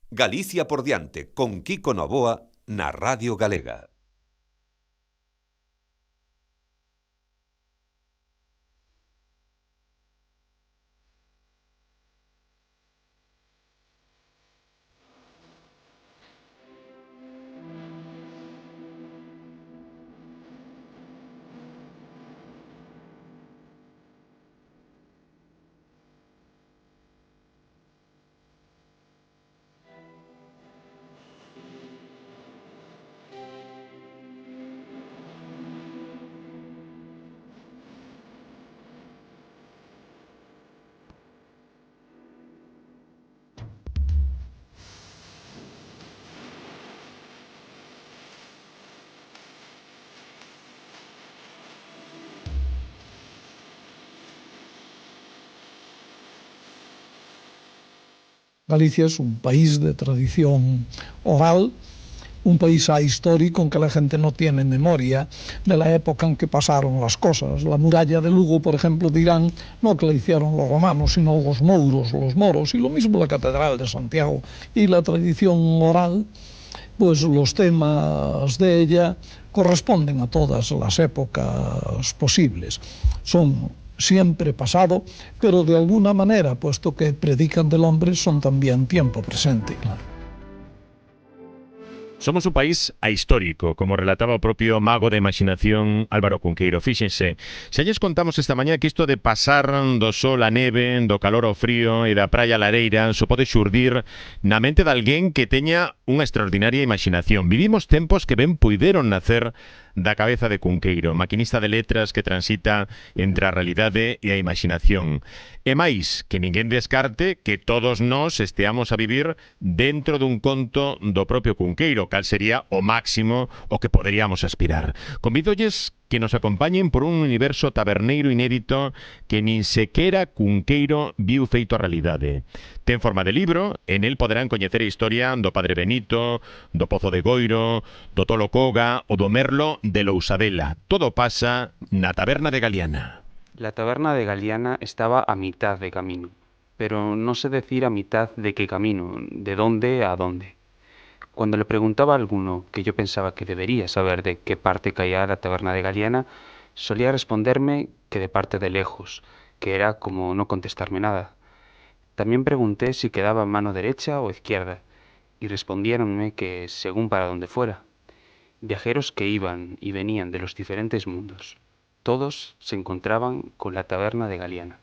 Galicia por diante, con Kiko Novoa, na Radio Galega. Galicia es un país de tradición oral, un país ahistórico en que la gente no tiene memoria de la época en que pasaron las cosas. La muralla de Lugo, por ejemplo, dirán no que la hicieron los romanos, sino los mouros, los moros, y lo mismo la Catedral de Santiago. Y la tradición oral, pues los temas de ella corresponden a todas las épocas posibles. Son siempre pasado, pero de alguna manera, puesto que predican del hombre, son también tiempo presente. Somos un país ahistórico, como relataba o propio mago da imaginación Álvaro Cunqueiro. Fíxense, xa lles contamos esta mañá que isto de pasar do sol á neve, do calor ao frío e da praia á lareira só pode xurdir na mente de alguén que teña unha extraordinaria imaginación. Vivimos tempos que ben puideron nacer da cabeza de Cunqueiro, maquinista de letras que transita entre a realidade e a imaginación. E máis, que ninguén descarte que todos nós esteamos a vivir dentro dun conto do propio Cunqueiro, cal sería o máximo o que poderíamos aspirar. Convídolles que nos acompañen por un universo taberneiro inédito que nin sequera Cunqueiro viu feito a realidade. Ten forma de libro, en el poderán coñecer a historia do Padre Benito, do Pozo de Goiro, do Tolo Coga ou do Merlo de Lousadela. Todo pasa na taberna de Galiana. La taberna de Galiana estaba a mitad de camino, pero no sé decir a mitad de qué camino, de dónde a dónde. Cuando le preguntaba a alguno que yo pensaba que debería saber de qué parte caía la taberna de Galiana, solía responderme que de parte de lejos, que era como no contestarme nada. También pregunté si quedaba mano derecha o izquierda, y respondiéronme que según para donde fuera. Viajeros que iban y venían de los diferentes mundos. Todos se encontraban con la taberna de Galiana.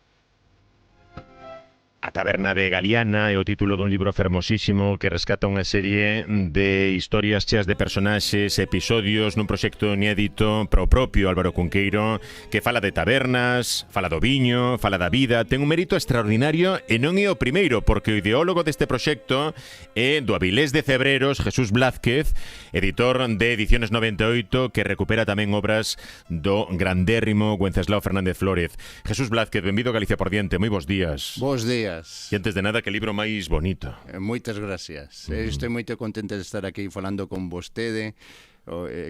A taberna de Galiana é o título dun libro fermosísimo que rescata unha serie de historias cheas de personaxes, episodios nun proxecto inédito para o propio Álvaro Cunqueiro, que fala de tabernas, fala do viño, fala da vida. Ten un mérito extraordinario e non é o primeiro, porque o ideólogo deste proxecto é do Avilés de Cebreros, Jesús Blázquez, editor de Ediciones 98, que recupera tamén obras do grandérrimo Wenceslao Fernández Flórez. Jesús Blázquez, benvido a Galicia por diante, moi bons días. Bos días. E antes de nada, que libro máis bonito. Moitas gracias. Estou moito contente de estar aquí falando con vostede,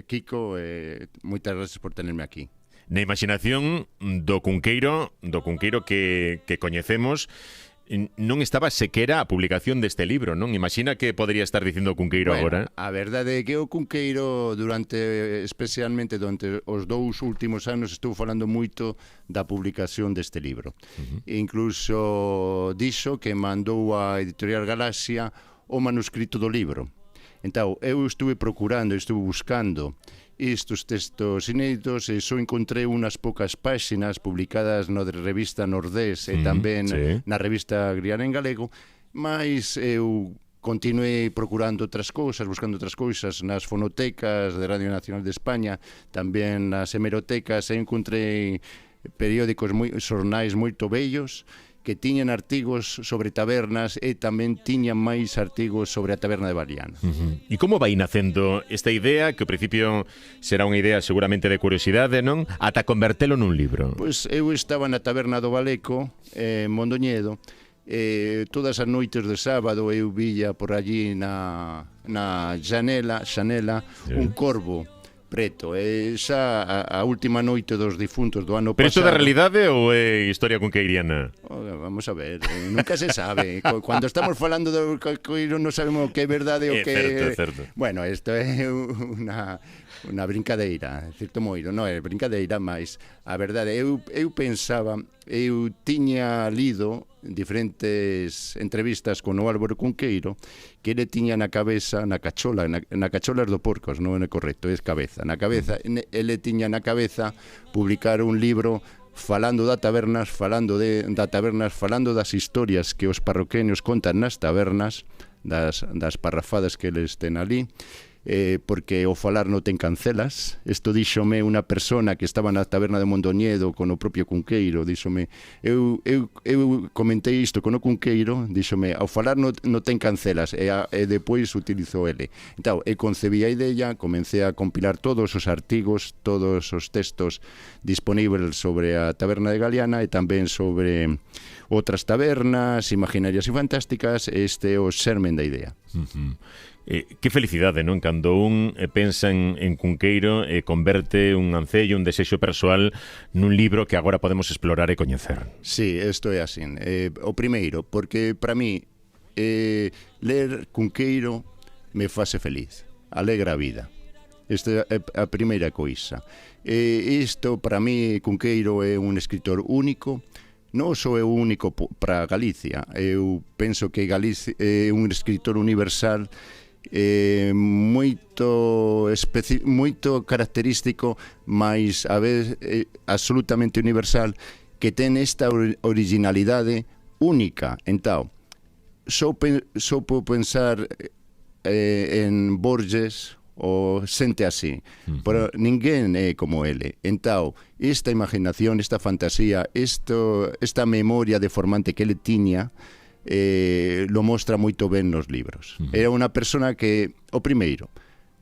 Kiko, moitas gracias por tenerme aquí. Na imaginación do Cunqueiro que coñecemos, non estaba sequera a publicación deste libro, non? Imagina que podría estar dicindo o Cunqueiro agora. A verdade é que o Cunqueiro especialmente durante os 2 últimos anos estou falando moito da publicación deste libro. Incluso dixo que mandou a Editorial Galaxia o manuscrito do libro. Entón, eu estuve procurando, estuve buscando estes textos inéditos e só encontrei unhas poucas páxinas publicadas na revista Nordés e tamén na revista Griana en Galego, mas eu continuei procurando outras cousas, buscando outras cousas nas fonotecas de Radio Nacional de España, tamén nas hemerotecas, e encontrei periódicos, xornais moito bellos que tiñan artigos sobre tabernas e tamén tiñan máis artigos sobre a taberna de Galiana. E como vai nacendo esta idea, que ao principio será unha idea seguramente de curiosidade, non? Ata convertelo nun libro. Pois eu estaba na taberna do Baleco, en Mondoñedo, todas as noites de sábado eu villa por allí na xanela un corvo preto. Xa a última noite dos difuntos do ano Pero isto pasado... da realidade ou é historia cunqueiriana? Vamos a ver, nunca se sabe. Cuando estamos falando do Calcoiro non sabemos o que é verdade o que... É certo. Bueno, isto é unha brincadeira, certo moiro, non é brincadeira, mas a verdade, eu pensaba, eu tiña lido diferentes entrevistas con o Álvaro Cunqueiro que ele tiña na cabeza, na cachola do porcos, non é correcto, é cabeza, na cabeza, ele tiña na cabeza publicar un libro falando das tabernas, falando das historias que os parroqueños contan nas tabernas, das parrafadas que eles ten ali, porque o falar non ten cancelas. Isto díxome unha persona que estaba na taberna de Mondoñedo con o propio Cunqueiro, díxome, eu comentei isto con o Cunqueiro, díxome, ao falar non ten cancelas, e depois utilizou ele. Entón, concebí a idea, comecei a compilar todos os artigos, todos os textos disponíveis sobre a taberna de Galiana e tamén sobre outras tabernas imaginarias e fantásticas. Este é o xermen da idea. Que felicidade, non? Cando un pensa en Cunqueiro e converte un ancello, un desexo persoal nun libro que agora podemos explorar e coñecer. Sí, isto é así. O primeiro, porque para mí ler Cunqueiro me fase feliz, alegra a vida. Esta é a primeira coisa. Isto, para mí, Cunqueiro é un escritor único. Non só é o único para Galicia. Eu penso que Galicia é un escritor universal moito característico, mas a vez absolutamente universal, que ten esta originalidade única. Entón, só podo pensar en Borges ou xente así, pero ninguén é como ele. Entón, esta imaginación, esta fantasía, esta memoria deformante que ele tiña, lo mostra moito ben nos libros. Era unha persona que, o primeiro,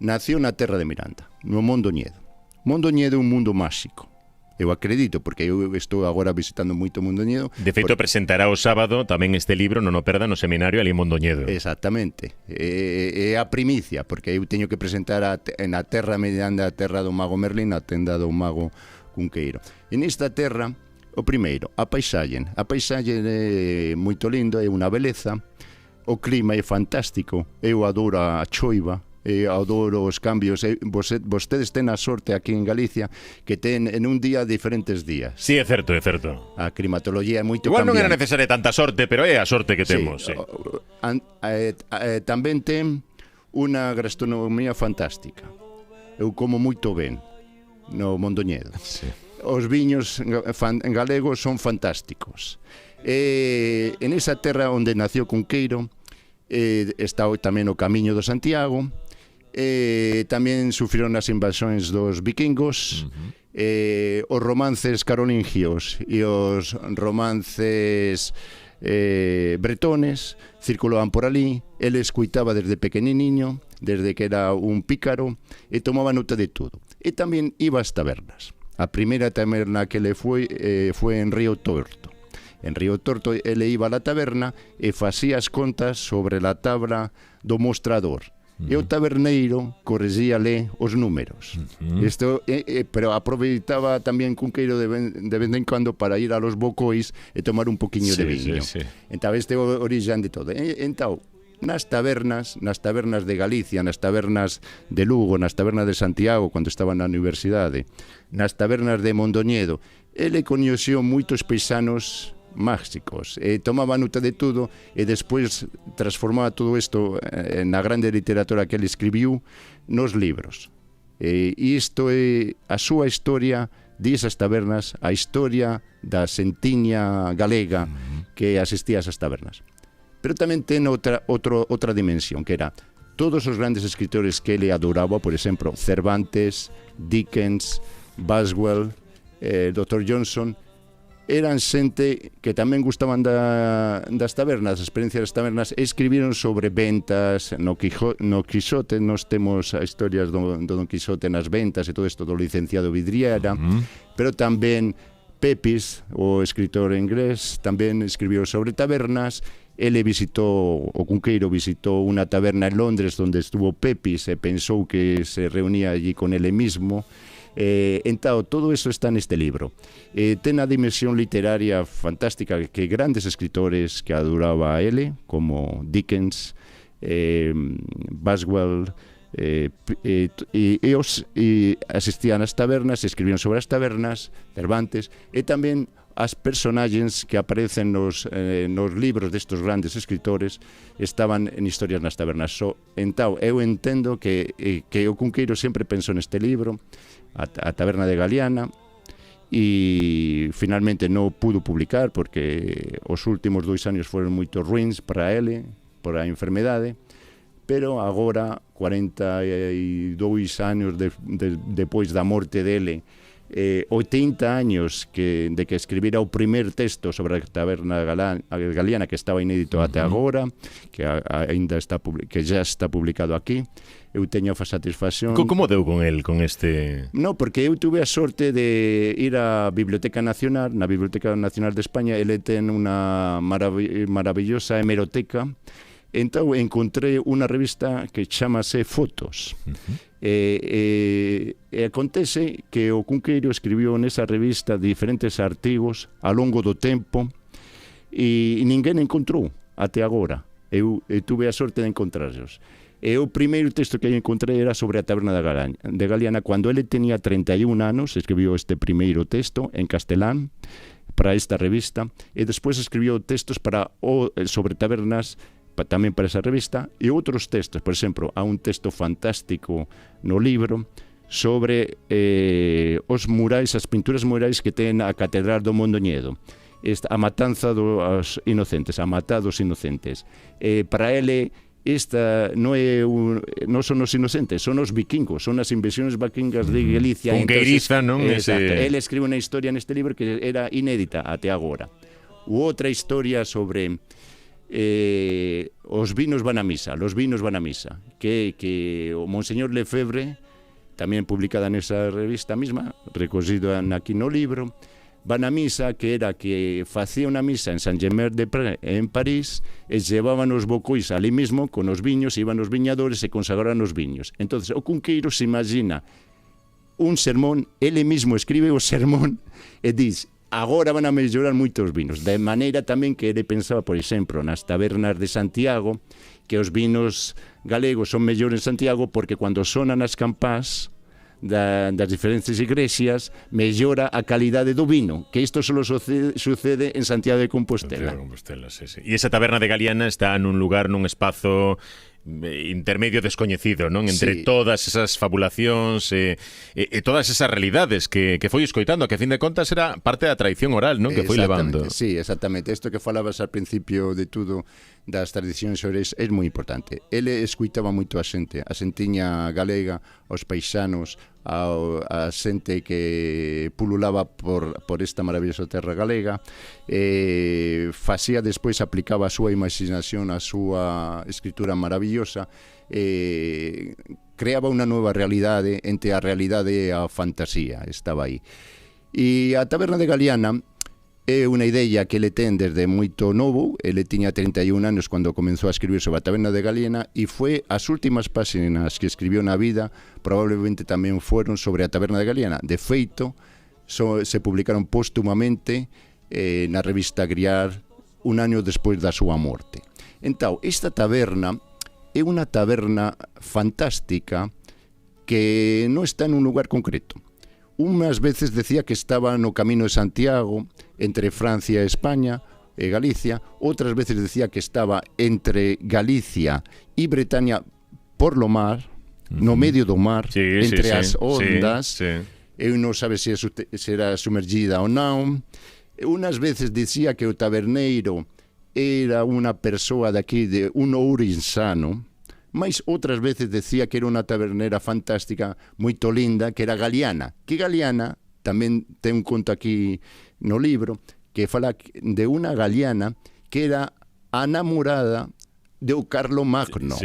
nació na terra de Miranda, no Mondoñedo. Mondoñedo é un mundo máxico. Eu acredito, porque eu estou agora visitando moito Mondoñedo. De feito, presentará o sábado tamén este libro, non o perda, no seminario ali en Mondoñedo. Exactamente. É a primicia, porque eu teño que presentar na terra mediante a terra do mago Merlín, a tenda do mago Cunqueiro. E nesta terra, o primeiro, a paisaxe é moito lindo, é unha beleza, o clima é fantástico, eu adoro a choiva, eu adoro os cambios. Vostedes ten a sorte aquí en Galicia que ten en un día diferentes días. Sí, é certo, é certo. A climatoloxía é moito Igual cambiante. non era necesaria tanta sorte, pero é a sorte que temos. Sí. Tamén ten unha gastronomía fantástica. Eu como moito ben no Mondoñedo. Sí. Os viños galegos son fantásticos. En esa terra onde nació Cunqueiro está tamén o Camiño do Santiago, tamén sufriron as invasións dos vikingos, os romances carolingios e os romances bretones circulaban por ali. Ele escuitaba desde pequenininho, desde que era un pícaro, e tomaba nota de todo. E tamén iba ás tabernas. A primeira taberna que ele foi en Río Torto. En Río Torto ele iba a la taberna e facía as contas sobre a tabla do mostrador. E o taberneiro corregíale os números. Isto, pero aproveitaba tamén Cunqueiro de vez en cando para ir a los bocois e tomar un poquinho de viño. Sí. Entón, este é o orixán de todo. Entón, nas tabernas de Galicia, nas tabernas de Lugo, nas tabernas de Santiago, cando estaba na universidade, nas tabernas de Mondoñedo, ele coñeceu moitos paisanos máxicos, tomaba nota de tudo e despois transformaba todo isto na grande literatura que ele escribiu nos libros. E isto é a súa historia desas tabernas, a historia da xentiña galega que asistía a esas tabernas. Pero tamén ten outra dimensión, que era todos os grandes escritores que ele adoraba, por exemplo, Cervantes, Dickens, Boswell, Dr. Johnson, eran xente que tamén gustaban das tabernas, das experiencias das tabernas, e escribiron sobre ventas. No Quixote nos temos as historias do Don Quixote nas ventas e todo isto do licenciado Vidriera, pero tamén Pepys, o escritor inglés, tamén escribiu sobre tabernas, o Cunqueiro visitou unha taberna en Londres onde estuvo Pepis e pensou que se reunía allí con ele mismo. Entao, todo eso está neste libro. Ten a dimensión literaria fantástica que grandes escritores que adoraba a ele, como Dickens, Boswell, asistían ás tabernas, escribían sobre as tabernas, Cervantes, e tamén as personaxes que aparecen nos libros destes grandes escritores estaban en historias nas tabernas. Entao, eu entendo que o Cunqueiro sempre pensou neste libro, a Taberna de Galiana, e finalmente non pudo publicar porque os últimos 2 anos foron moito ruins para ele, por a enfermedade, pero agora, 42 anos depois da morte dele, 80 años de que escribira o primer texto sobre a Taberna Galiana, que estaba inédito até agora, que ainda está, que já está publicado aquí. Eu teño a satisfacción. Como deu con el, con este? No, porque eu tuve a sorte de ir á Biblioteca Nacional, na Biblioteca Nacional de España. Ele ten unha maravillosa hemeroteca. Entón encontrei unha revista que chamase Fotos. Acontece que o Cunqueiro escribiu nesa revista diferentes artigos ao longo do tempo e ninguén encontrou até agora. Eu tuve a sorte de encontrarlos. O primeiro texto que eu encontrei era sobre a Taberna de Galiana. Cando ele tenía 31 anos, escribiu este primeiro texto en castelán para esta revista, e despois escribiu textos sobre tabernas tamén para esa revista, e outros textos. Por exemplo, há un texto fantástico no libro sobre os murais, as pinturas murais que ten a Catedral do Mondoñedo, a matanza dos inocentes, a matar dos inocentes. Para ele, esta non son os inocentes, son os vikingos, son as invasións vikingas de Galicia. Cunqueiriza, non? Exacto. Ele escribe unha historia neste libro que era inédita até agora. Outra historia sobre os vinos van a misa, que o Monseñor Lefebvre, tamén publicada nesa revista mesma, recogido aquí no libro, van a misa, que era que facía unha misa en Saint-Germain-des-Prés en París, e llevaban os bocois ali mesmo con os viños, iban os viñadores e consagraban os viños. Entonces o Cunqueiro se imagina un sermón, ele mesmo escribe o sermón e diz: agora van a mellorar moitos vinos. De maneira tamén que ele pensaba, por exemplo, nas tabernas de Santiago, que os vinos galegos son mellores en Santiago porque cando sonan as campás das diferentes iglesias mellora a calidade do vino, que isto só sucede en Santiago de Compostela. Sí. E esa Taberna de Galiana está nun lugar, nun espazo intermedio descoñecido, non? Entre todas esas fabulacións e todas esas realidades que foi escoitando, que a fin de contas era parte da tradición oral, non? Que foi levando. Sí, exactamente. Isto que falabas al principio de tudo das tradicións orais é moi importante. Ele escoitaba moito a xente, a xentiña galega, os paisanos, a xente que pululaba por esta maravillosa terra galega. Facía despois, aplicaba a súa imaginación, a súa escritura maravillosa, creaba unha nova realidade entre a realidade e a fantasía, estaba aí. E a Taberna de Galiana é unha idea que ele ten desde moito novo. Ele tiña 31 anos cando comenzou a escribir sobre a Taberna de Galiana, e foi as últimas páxinas que escribiu na vida probablemente tamén foron sobre a Taberna de Galiana. De feito, se publicaron póstumamente na revista Griar un año despois da súa morte. Entón, esta taberna é unha taberna fantástica que non está en un lugar concreto. Unhas veces decía que estaba no Camino de Santiago, entre Francia e España e Galicia. Outras veces decía que estaba entre Galicia e Bretaña por lo mar, no medio do mar, entre as ondas. Eu non sabe se era sumergida ou non. Unas veces decía que o taberneiro era unha persoa daqui, de un ourensano, mas outras veces decía que era unha tabernera fantástica, moito linda, que era Galiana. Que Galiana, tamén ten un conto aquí no libro, que fala de unha Galiana que era a namorada de Carlomagno.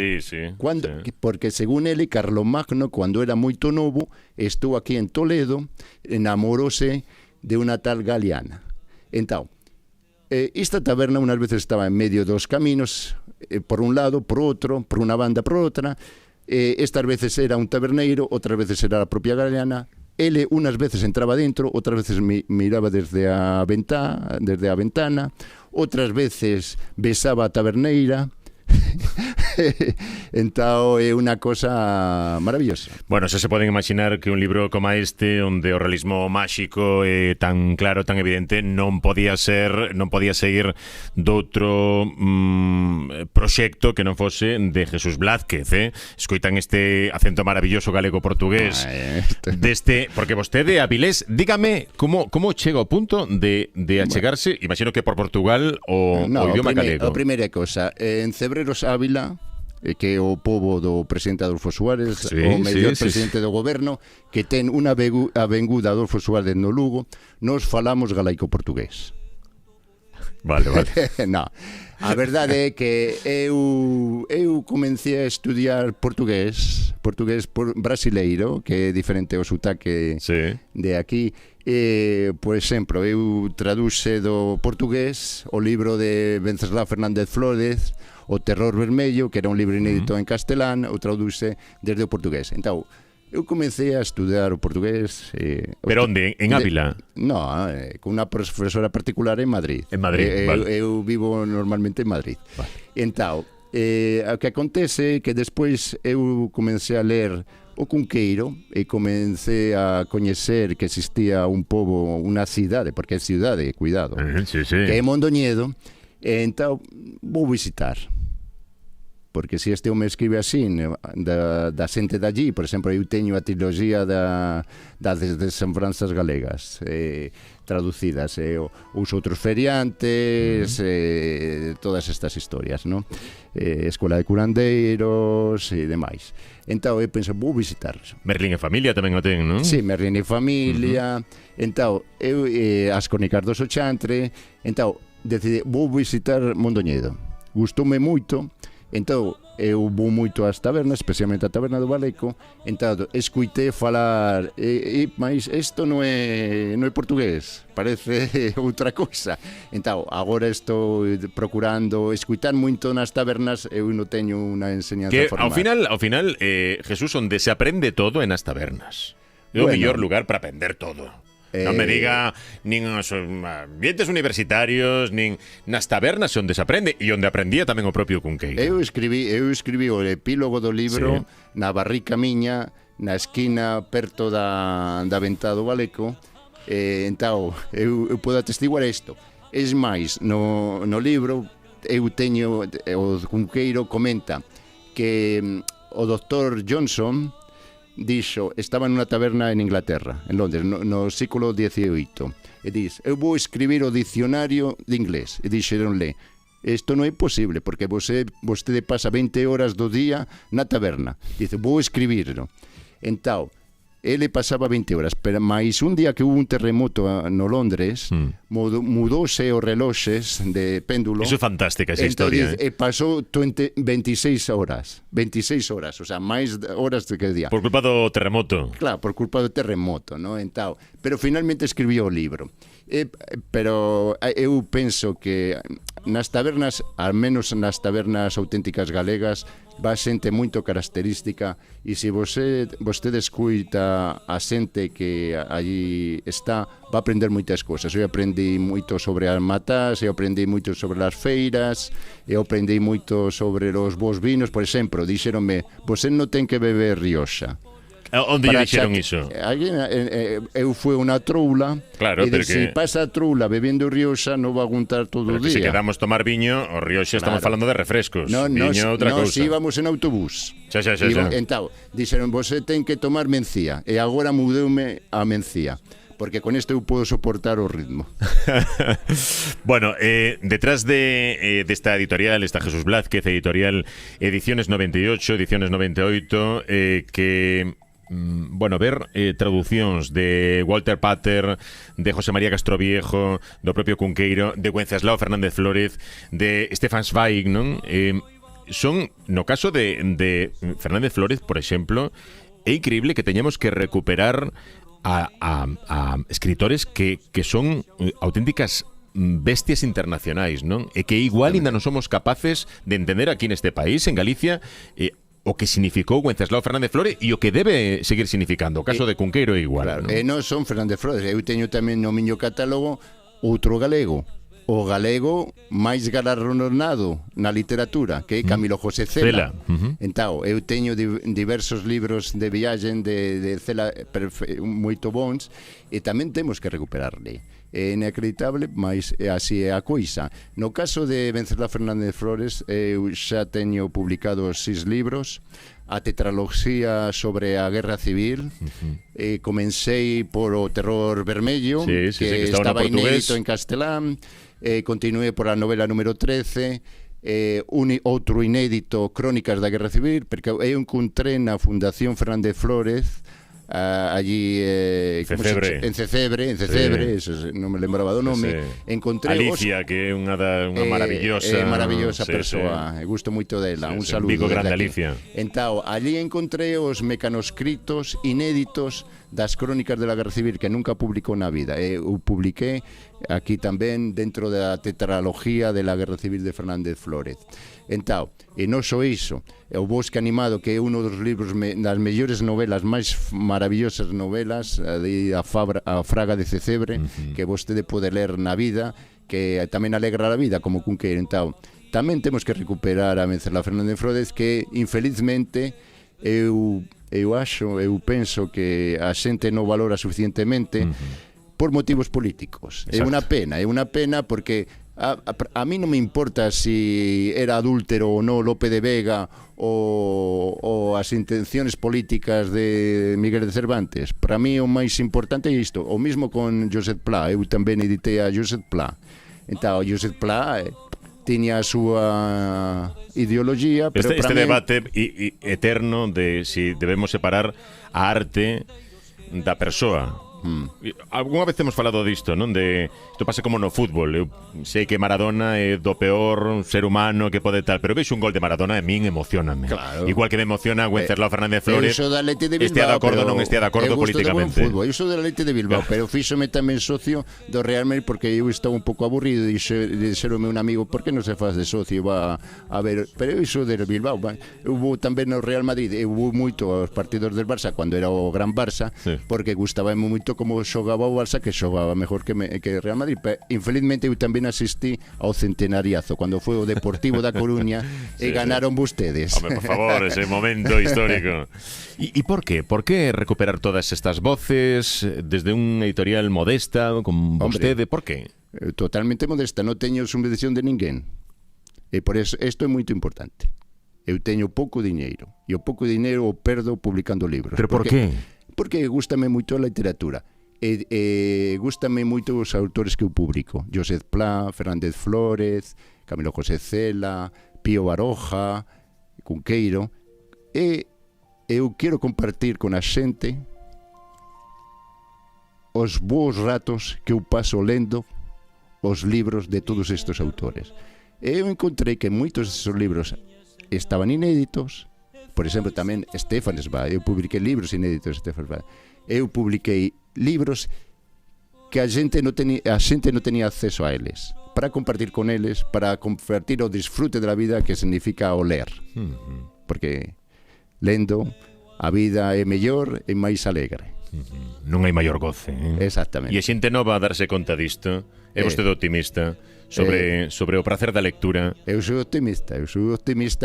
Porque según ele, Carlomagno, cando era moito novo, estou aquí en Toledo, enamoróse de unha tal Galiana. Entón, esta taberna unas veces estaba en medio dos caminos, por un lado, por outro, por unha banda, por outra. Estas veces era un taberneiro, outras veces era a propia Galeana. Ele unas veces entraba dentro, outras veces miraba desde a ventana, outras veces besaba a taberneira. Entao é unha cosa maravillosa. Bueno, xa se poden imaginar que un libro como este, onde o realismo máxico é tan claro, tan evidente, non podía seguir doutro proxecto que non fose de Jesús Blázquez, Escoitan este acento maravilloso galego-portugués deste, porque vostede é avilés. Dígame como chega ao punto de achegarse, imagino que por Portugal o idioma galego. A primeira cosa, en Cebreros Ávila, que é o pobo do presidente Adolfo Suárez, o mellor presidente do goberno, que ten unha avenguda Adolfo Suárez no Lugo, nos falamos galaico-portugués. Vale. No, a verdade é que eu comecei a estudiar portugués brasileiro, que é diferente ao sotaque de aquí. Por exemplo, eu traduce do portugués o libro de Venceslau Fernández Flórez, O Terror Vermello, que era un libro inédito en castelán, o traduce desde o portugués. Entón, eu comecei a estudar o portugués. Pero onde? En Ávila? No, con unha profesora particular en Madrid. En Madrid, vale. Eu vivo normalmente en Madrid. Vale. Entón, o que acontece é que despois eu comecei a ler o Cunqueiro e comecei a coñecer que existía un pobo, unha cidade, porque é cidade, cuidado, que é Mondoñedo. Entón, vou visitar. Porque se este home escribe así da xente de allí, por exemplo, eu teño a triloxía das desenfranzas galegas traducidas, os outros feriantes, todas estas historias, non? Escola de curandeiros e demais. Entón eu penso, vou visitarlos. Merlín e Familia tamén o ten, non? Sí, Merlín e Familia. Entón, eu as crónicas do Sochantre. Entón, decidi, vou visitar Mondoñedo. Gustoume moito. Entón, eu vou moito ás tabernas, especialmente a taberna do Baleco. Entón, escuitei falar, mas isto non é portugués, parece outra cousa. Entón, agora estou procurando escuitar moito nas tabernas, eu non teño unha enseñanza que formal. Ao final, Jesús, onde se aprende todo é nas tabernas. É o mellor lugar para aprender todo. Non me diga nin os ambientes universitarios, nin nas tabernas onde se aprende, e onde aprendía tamén o propio Cunqueiro. Eu escribí o epílogo do libro na barrica miña, na esquina perto da ventá do Baleco. Entón, eu podo atestiguar isto. Es máis, no libro eu teño, o Cunqueiro comenta que o Dr. Johnson dixo, estaba nunha taberna en Inglaterra, en Londres, no século XVIII, e dix, eu vou escribir o dicionario de inglés, e dixeronle, isto non é posible, porque vostede pasa 20 horas do día na taberna. Dice, vou escribirlo. Entón, ele pasaba 20 horas, pero máis un día que hubo un terremoto no Londres, mudouse os reloxes de péndulo. Iso é fantástica esa historia. E pasou 26 horas, o sea, máis horas que día. Por culpa do terremoto. Claro, por culpa do terremoto, ¿no? Entao, pero finalmente escribiu o libro. Pero eu penso que nas tabernas, al menos nas tabernas auténticas galegas, va xente moito característica, e se vostede escuita a xente que allí está, va aprender moitas cousas. Eu aprendi moito sobre as matas, eu aprendi moito sobre as feiras, eu aprendi moito sobre os bons vinos. Por exemplo, dixeronme, você non ten que beber Rioxa. Onde lle dixeron iso? Eu fui unha troula, claro, e se pasa a troula bebendo Rioxa non va a aguantar todo o día. Se quedamos tomar viño, o Rioxa estamos falando de refrescos. Viño outra cousa. Nos íbamos en autobús. Xa. Entón, dixeron, você ten que tomar mencía, e agora mudeume a mencía, porque con isto eu podo soportar o ritmo. Bueno, detrás de esta editorial está Jesús Blázquez, editorial Ediciones 98, Ediciones 98, que... bueno, ver traducións de Walter Pater, de José María Castroviejo, do propio Cunqueiro, de Wenceslao Fernández Flórez, de Stefan Zweig, non? Son, no caso de Fernández Flórez, por exemplo, é increíble que teñamos que recuperar a escritores que son auténticas bestias internacionais, non? E que igual ainda non somos capaces de entender aquí neste país, en Galicia, o que significou Wenceslao Fernández Flores e o que debe seguir significando. O caso de Cunqueiro é igual. Claro, Non? e non son Fernández Flores. Eu teño tamén no miño catálogo outro galego. O galego máis galardonado na literatura, que é Camilo José Cela. Entao, eu teño diversos libros de viaxen de Cela moito bons, e tamén temos que recuperarle. É inacreditable, mas así é a coisa. No caso de Wenceslao Fernández Flores, eu xa teño publicado 6 libros, a tetraloxía sobre a Guerra Civil. Comecei por o Terror Vermello, que estaba inédito en castelán. Continué por a novela número 13, outro inédito, Crónicas da Guerra Civil, porque eu encontré na Fundación Fernández Flores allí en Cecebre, eso, non me lembraba do nome. Encontré Alicia, que é unha maravillosa persoa, gusto moito dela, un saludo. Vigo grande Alicia. Entao, allí encontré os mecanoscritos inéditos das Crónicas de la Guerra Civil que nunca publicou na vida. Eu publiqué aquí tamén dentro da tetralogía de la Guerra Civil de Fernández Flórez. Entao, e non só iso, o Bosque Animado, que é un dos libros das mellores novelas, máis maravillosas novelas, a Fraga de Cecebre, que vostede pode ler na vida, que tamén alegra a vida, como Cunqueiro. Entao, tamén temos que recuperar a Wenceslao Fernández Flórez, que infelizmente eu penso que a xente non valora suficientemente por motivos políticos. Exacto. É unha pena porque a mí non me importa si era adúltero ou non Lope de Vega ou as intenciones políticas de Miguel de Cervantes. Para mí o máis importante é isto. O mismo con Josep Pla. Eu tamén editei a Josep Pla. Entón, Josep Pla tiña a súa ideoloxía, pero este debate eterno de si debemos separar a arte da persoa. Algunha vez temos falado disto, non? De isto pasa como no fútbol. Eu sei que Maradona é do peor ser humano que pode tal, pero vexo un gol de Maradona e a min emocioname. Claro. Igual que me emociona Wenceslao Fernández Flores. Estea de acordo non estea de acordo políticamente. Eu sou da Lete de Bilbao, pero fíxome tamén socio do Real Madrid porque eu estaba un pouco aburrido e dixeronme un amigo, por que non se faz de socio? Va a ver, pero eu sou de Bilbao. Eu vou tamén no Real Madrid, eu vou moito aos partidos del Barça cando era o gran Barça, porque gustábame moito como xogaba o Barça, que xogaba mejor que Real Madrid. Pero, infelizmente eu tamén asistí ao centenariazo cando foi o Deportivo da Coruña e ganaron vostedes. Home, por favor, ese momento histórico. ¿Y por qué? ¿Por qué recuperar todas estas voces desde un editorial modesta con vostede? ¿Por qué? Totalmente modesta, non teño subvención de ninguén. E por eso isto é moito importante. Eu teño pouco diñeiro e o pouco diñeiro o perdo publicando libros. Pero por qué? Porque gústame moito a literatura e gústame moito os autores que eu publico. Josep Pla, Fernández Flórez, Camilo José Cela, Pío Baroja, Cunqueiro, e eu quero compartir con a xente os bons ratos que eu paso lendo os libros de todos estes autores. E eu encontrei que moitos destes libros estaban inéditos. Por exemplo, tamén Stefan Zweig. Eu publiquei libros inéditos de Stefan Zweig. Eu publiquei libros que a xente non tenía acceso a eles, para compartir con eles, para compartir o disfrute da vida que significa o ler. Porque lendo a vida é mellor e máis alegre. Non hai maior goce. Exactamente. E a xente nova a darse conta disto. É vostede optimista sobre o prazer da lectura? Eu sou optimista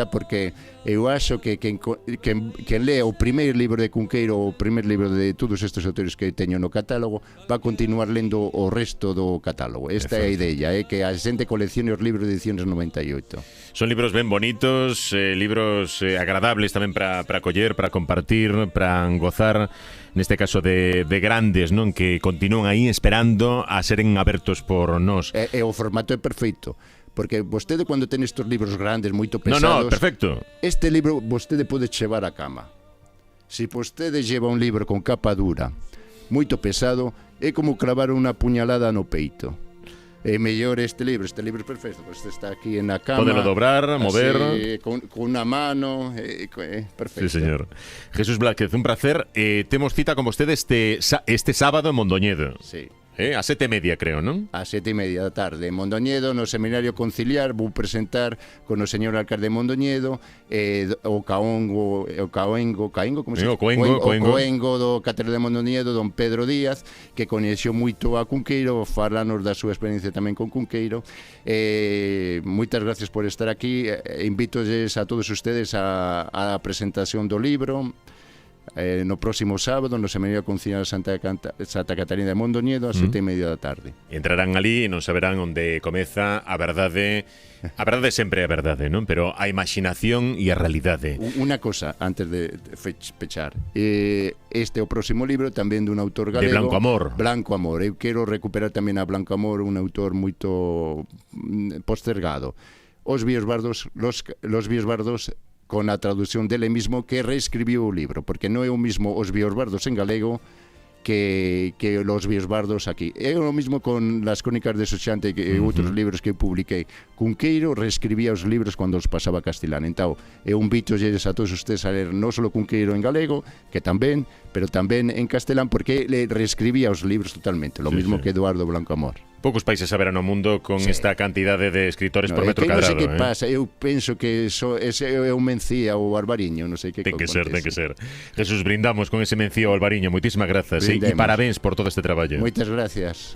porque eu acho que quen lea o primeiro libro de Cunqueiro, o primeiro libro de todos estes autores que teño no catálogo, va a continuar lendo o resto do catálogo. Esta é a idea, que a xente coleccione os libros de ediciones 98. Son libros ben bonitos, libros agradables tamén para coller, para compartir, para gozar, neste caso de grandes, non, que continúan aí esperando a seren abertos por nós. E o formato é perfeito, porque vostede cando ten estes libros grandes, moito pesados, no, perfecto. Este libro vostede pode chevar a cama. Se vostede lleva un libro con capa dura, moito pesado, é como clavar unha puñalada no peito. É mellor este libro é perfecto, este está aquí na cama. Podelo dobrar, mover. Así, con unha mano, perfecto. Sí, señor. Jesús Blázquez, un placer. Temos cita con vostede este sábado en Mondoñedo. Sí. A 7:30, creo, non? A 7:30 da tarde en Mondoñedo, no Seminario Conciliar. Vou presentar con o señor alcalde de Mondoñedo, o Coengo, como se O Coengo do Catedral de Mondoñedo, don Pedro Díaz, que coñeceu moito a Cunqueiro, falarnos da súa experiencia tamén con Cunqueiro. Moitas gracias por estar aquí. Invítoles a todos ustedes a presentación do libro no próximo sábado no Seminario Conciliar Santa Catarina de Mondoñedo a 7:30 da tarde. Entrarán ali e non saberán onde comeza a verdade. A verdade sempre é a verdade, non? Pero a imaginación e a realidade. Unha cosa, antes de pechar. Este é o próximo libro tamén dun autor galego. De Blanco Amor. Blanco Amor. Eu quero recuperar tamén a Blanco Amor, un autor moito postergado. Os Víos Bardos, los Víos Bardos, con a traducción dele mismo, que reescribiu o libro, porque non é o mismo Os Víos Bardos en galego que Los Víos Bardos aquí. É o mismo con Las Crónicas de Xoxante e outros libros que eu publiquei. Cunqueiro reescribía os libros cando os pasaba a castelán. Entón, é un bito a todos ustedes a ler non só Cunqueiro en galego, que tamén, pero tamén en castelán, porque le reescribía os libros totalmente, lo mismo que Eduardo Blanco Amor. Poucos países haberán no mundo con esta cantidade de escritores por metro cadrado. Non sei que pasa, eu penso que ese é un Mencía ou Albariño, non sei que ten que ser. Jesús, brindamos con ese Mencía ou Albariño. Moitísimas grazas e parabéns por todo este traballo. Moitas gracias.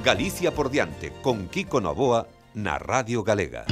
Galicia por diante, con Kiko Novoa na Radio Galega.